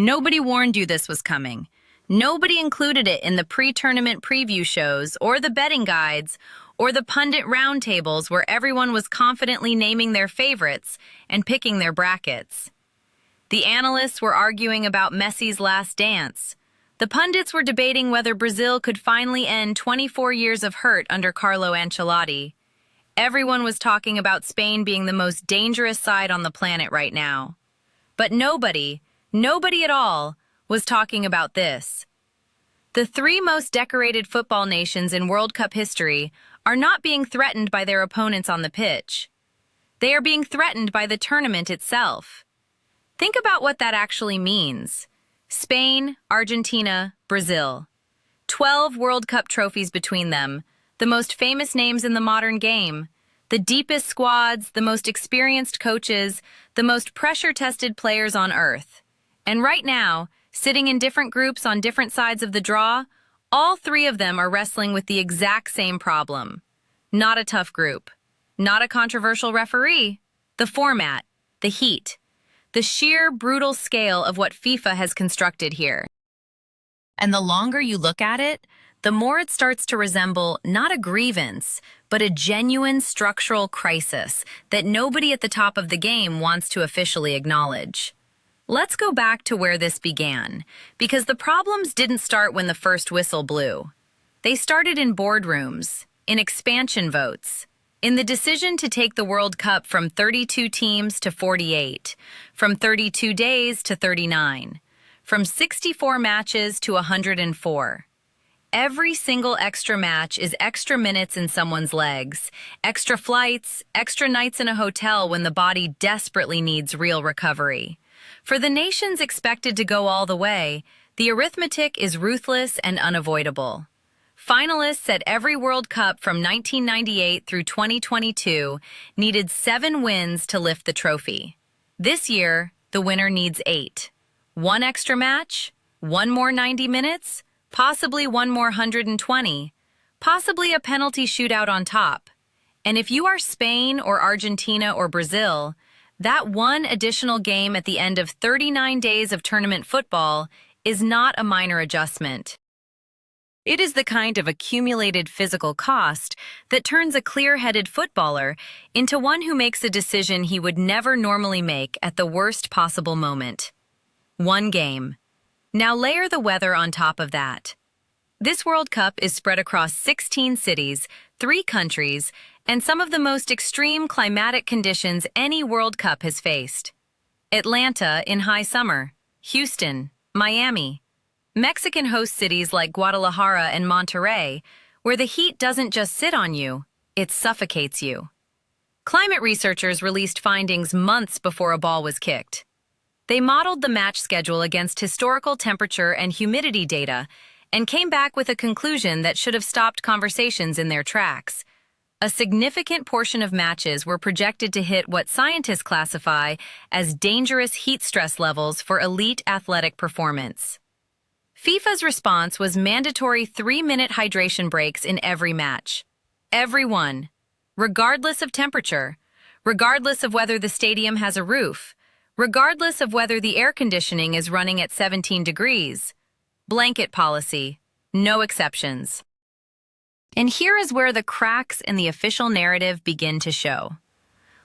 Nobody warned you this was coming. Nobody included it in the pre-tournament preview shows or the betting guides or the pundit roundtables where everyone was confidently naming their favorites and picking their brackets. The analysts were arguing about Messi's last dance. The pundits were debating whether Brazil could finally end 24 years of hurt under Carlo Ancelotti. Everyone was talking about Spain being the most dangerous side on the planet right now. But nobody at all, was talking about this. The three most decorated football nations in World Cup history are not being threatened by their opponents on the pitch. They are being threatened by the tournament itself. Think about what that actually means. Spain, Argentina, Brazil. 12 World Cup trophies between them, the most famous names in the modern game, the deepest squads, the most experienced coaches, the most pressure-tested players on earth. And right now, sitting in different groups on different sides of the draw, all three of them are wrestling with the exact same problem. Not a tough group. Not a controversial referee. The format. The heat. The sheer brutal scale of what FIFA has constructed here. And the longer you look at it, the more it starts to resemble not a grievance, but a genuine structural crisis that nobody at the top of the game wants to officially acknowledge. Let's go back to where this began, because the problems didn't start when the first whistle blew. They started in boardrooms, in expansion votes, in the decision to take the World Cup from 32 teams to 48, from 32 days to 39, from 64 matches to 104. Every single extra match is extra minutes in someone's legs, extra flights, extra nights in a hotel when the body desperately needs real recovery. For the nations expected to go all the way, the arithmetic is ruthless and unavoidable. Finalists at every World Cup from 1998 through 2022 needed 7 wins to lift the trophy. This year, the winner needs 8. One extra match, one more 90 minutes, possibly one more 120, possibly a penalty shootout on top. And if you are Spain or Argentina or Brazil, that one additional game at the end of 39 days of tournament football is not a minor adjustment. It is the kind of accumulated physical cost that turns a clear-headed footballer into one who makes a decision he would never normally make at the worst possible moment. One game. Now layer the weather on top of that. This World Cup is spread across 16 cities, 3 countries, and some of the most extreme climatic conditions any World Cup has faced. Atlanta in high summer, Houston, Miami, Mexican host cities like Guadalajara and Monterrey, where the heat doesn't just sit on you, it suffocates you. Climate researchers released findings months before a ball was kicked. They modeled the match schedule against historical temperature and humidity data and came back with a conclusion that should have stopped conversations in their tracks. A significant portion of matches were projected to hit what scientists classify as dangerous heat stress levels for elite athletic performance. FIFA's response was mandatory 3-minute hydration breaks in every match. Every one, regardless of temperature, regardless of whether the stadium has a roof, regardless of whether the air conditioning is running at 17 degrees. Blanket policy, no exceptions. And here is where the cracks in the official narrative begin to show.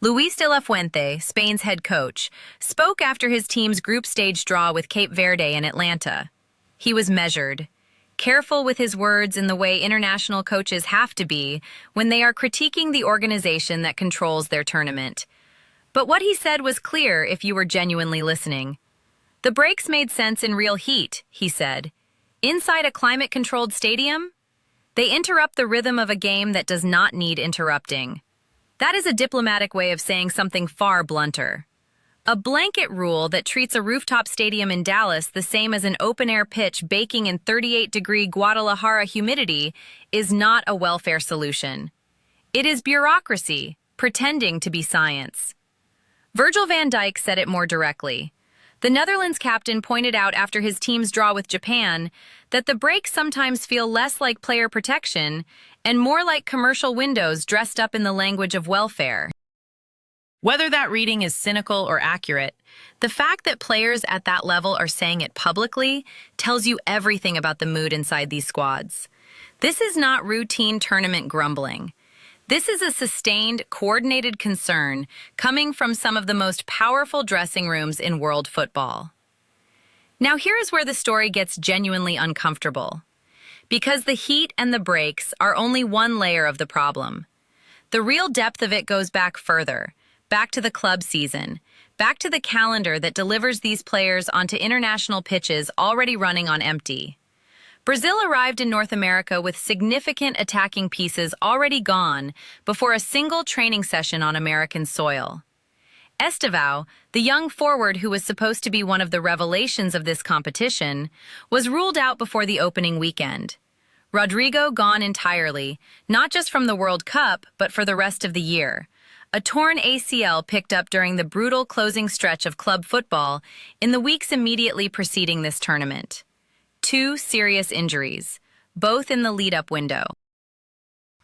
Luis de la Fuente, Spain's head coach, spoke after his team's group stage draw with Cape Verde in Atlanta. He was measured, careful with his words in the way international coaches have to be when they are critiquing the organization that controls their tournament. But what he said was clear if you were genuinely listening. The breaks made sense in real heat, he said. Inside a climate-controlled stadium, they interrupt the rhythm of a game that does not need interrupting. That is a diplomatic way of saying something far blunter. A blanket rule that treats a rooftop stadium in Dallas the same as an open-air pitch baking in 38-degree Guadalajara humidity is not a welfare solution. It is bureaucracy, pretending to be science. Virgil van Dijk said it more directly. The Netherlands captain pointed out after his team's draw with Japan that the breaks sometimes feel less like player protection and more like commercial windows dressed up in the language of welfare. Whether that reading is cynical or accurate, the fact that players at that level are saying it publicly tells you everything about the mood inside these squads. This is not routine tournament grumbling. This is a sustained, coordinated concern coming from some of the most powerful dressing rooms in world football. Now here is where the story gets genuinely uncomfortable. Because the heat and the breaks are only one layer of the problem. The real depth of it goes back further, back to the club season, back to the calendar that delivers these players onto international pitches already running on empty. Brazil arrived in North America with significant attacking pieces already gone before a single training session on American soil. Estevao, the young forward who was supposed to be one of the revelations of this competition, was ruled out before the opening weekend. Rodrigo gone entirely, not just from the World Cup, but for the rest of the year. A torn ACL picked up during the brutal closing stretch of club football in the weeks immediately preceding this tournament. 2 serious injuries, both in the lead-up window.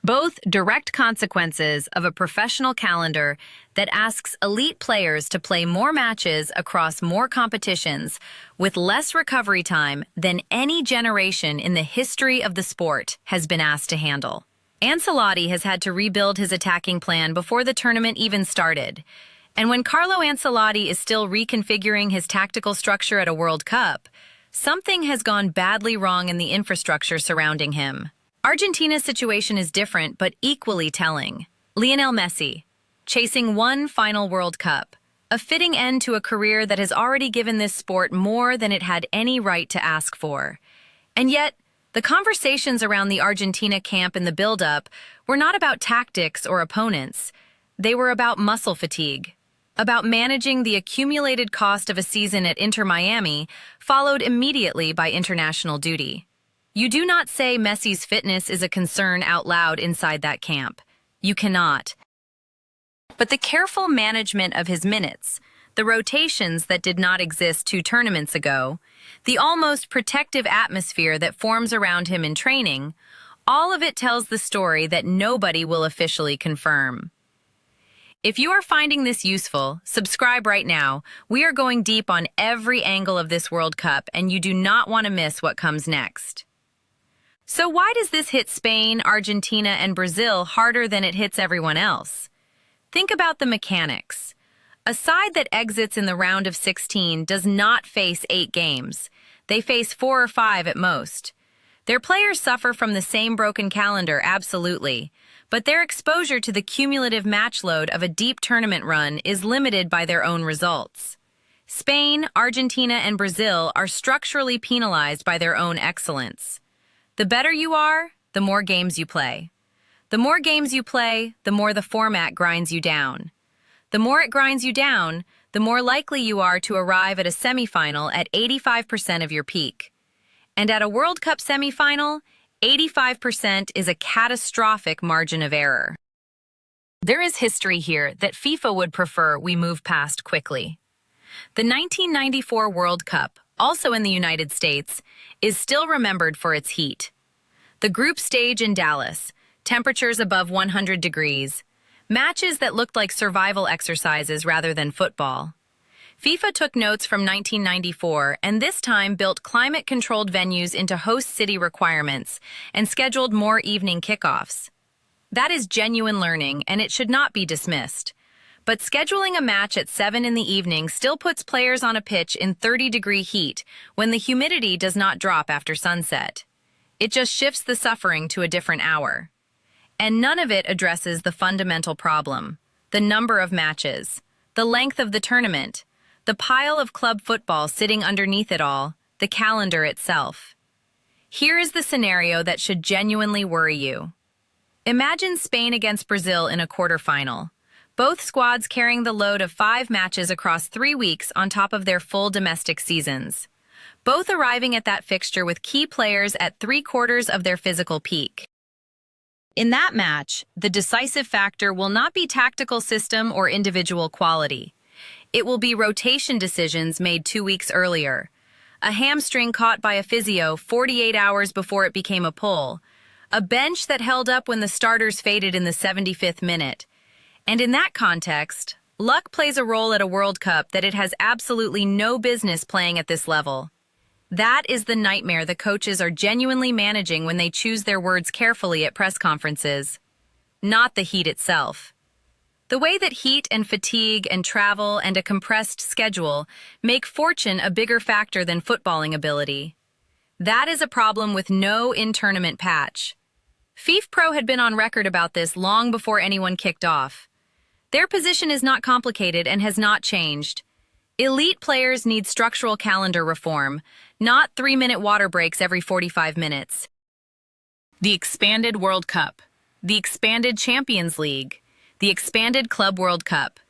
Both direct consequences of a professional calendar that asks elite players to play more matches across more competitions with less recovery time than any generation in the history of the sport has been asked to handle. Ancelotti has had to rebuild his attacking plan before the tournament even started. And when Carlo Ancelotti is still reconfiguring his tactical structure at a World Cup, something has gone badly wrong in the infrastructure surrounding him. Argentina's situation is different but equally telling. Lionel Messi, chasing one final World Cup, a fitting end to a career that has already given this sport more than it had any right to ask for. And yet, the conversations around the Argentina camp in the build-up were not about tactics or opponents. They were about muscle fatigue, about managing the accumulated cost of a season at Inter Miami, followed immediately by international duty. You do not say Messi's fitness is a concern out loud inside that camp. You cannot. But the careful management of his minutes, the rotations that did not exist 2 tournaments ago, the almost protective atmosphere that forms around him in training, all of it tells the story that nobody will officially confirm. If you are finding this useful, subscribe right now. We are going deep on every angle of this World Cup, and you do not want to miss what comes next. So why does this hit Spain, Argentina, and Brazil harder than it hits everyone else? Think about the mechanics. A side that exits in the round of 16 does not face 8 games. They face 4 or 5 at most. Their players suffer from the same broken calendar, absolutely, but their exposure to the cumulative match load of a deep tournament run is limited by their own results. Spain, Argentina, and Brazil are structurally penalized by their own excellence. The better you are, the more games you play. The more games you play, the more the format grinds you down. The more it grinds you down, the more likely you are to arrive at a semifinal at 85% of your peak. And at a World Cup semifinal, 85% is a catastrophic margin of error. There is history here that FIFA would prefer we move past quickly. The 1994 World Cup, also in the United States, is still remembered for its heat. The group stage in Dallas, temperatures above 100 degrees, matches that looked like survival exercises rather than football. FIFA took notes from 1994 and this time built climate-controlled venues into host city requirements and scheduled more evening kickoffs. That is genuine learning, and it should not be dismissed. But scheduling a match at 7 in the evening still puts players on a pitch in 30-degree heat when the humidity does not drop after sunset. It just shifts the suffering to a different hour. And none of it addresses the fundamental problem: the number of matches, the length of the tournament, the pile of club football sitting underneath it all, the calendar itself. Here is the scenario that should genuinely worry you. Imagine Spain against Brazil in a quarterfinal. Both squads carrying the load of 5 matches across 3 weeks on top of their full domestic seasons. Both arriving at that fixture with key players at 3/4 of their physical peak. In that match, the decisive factor will not be tactical system or individual quality. It will be rotation decisions made 2 weeks earlier. A hamstring caught by a physio 48 hours before it became a pull. A bench that held up when the starters faded in the 75th minute. And in that context, Luck plays a role at a World Cup that it has absolutely no business playing at this level. That is the nightmare the coaches are genuinely managing when they choose their words carefully at press conferences, not the heat itself. The way that heat and fatigue and travel and a compressed schedule make fortune a bigger factor than footballing ability. That is a problem with no in-tournament patch. FIFA Pro had been on record about this long before anyone kicked off. Their position is not complicated and has not changed. Elite players need structural calendar reform, not 3-minute water breaks every 45 minutes. The expanded World Cup, the expanded Champions League, the expanded Club World Cup.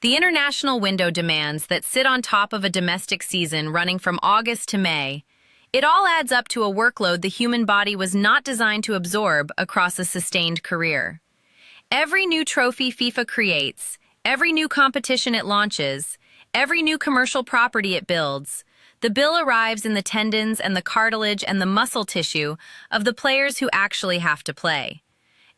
The international window demands that sit on top of a domestic season running from August to May. It all adds up to a workload the human body was not designed to absorb across a sustained career. Every new trophy FIFA creates, every new competition it launches, every new commercial property it builds, the bill arrives in the tendons and the cartilage and the muscle tissue of the players who actually have to play.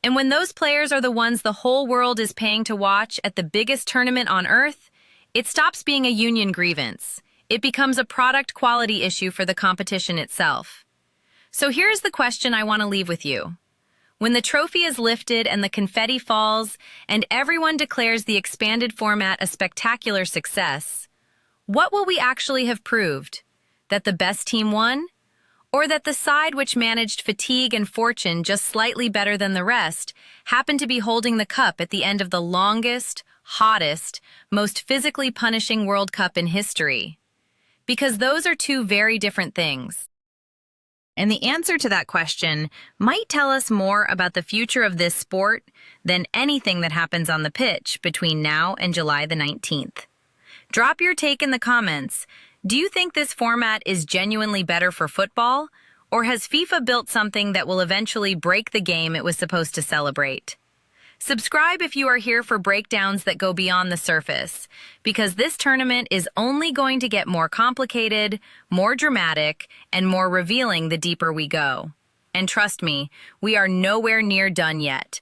And when those players are the ones the whole world is paying to watch at the biggest tournament on earth, it stops being a union grievance. It becomes a product quality issue for the competition itself. So here's the question I want to leave with you. When the trophy is lifted and the confetti falls and everyone declares the expanded format a spectacular success, what will we actually have proved? That the best team won? Or that the side which managed fatigue and fortune just slightly better than the rest happened to be holding the cup at the end of the longest, hottest, most physically punishing World Cup in history? Because those are two very different things. And the answer to that question might tell us more about the future of this sport than anything that happens on the pitch between now and July the 19th. Drop your take in the comments. Do you think this format is genuinely better for football? Or has FIFA built something that will eventually break the game it was supposed to celebrate? Subscribe if you are here for breakdowns that go beyond the surface, because this tournament is only going to get more complicated, more dramatic, and more revealing the deeper we go. And trust me, we are nowhere near done yet.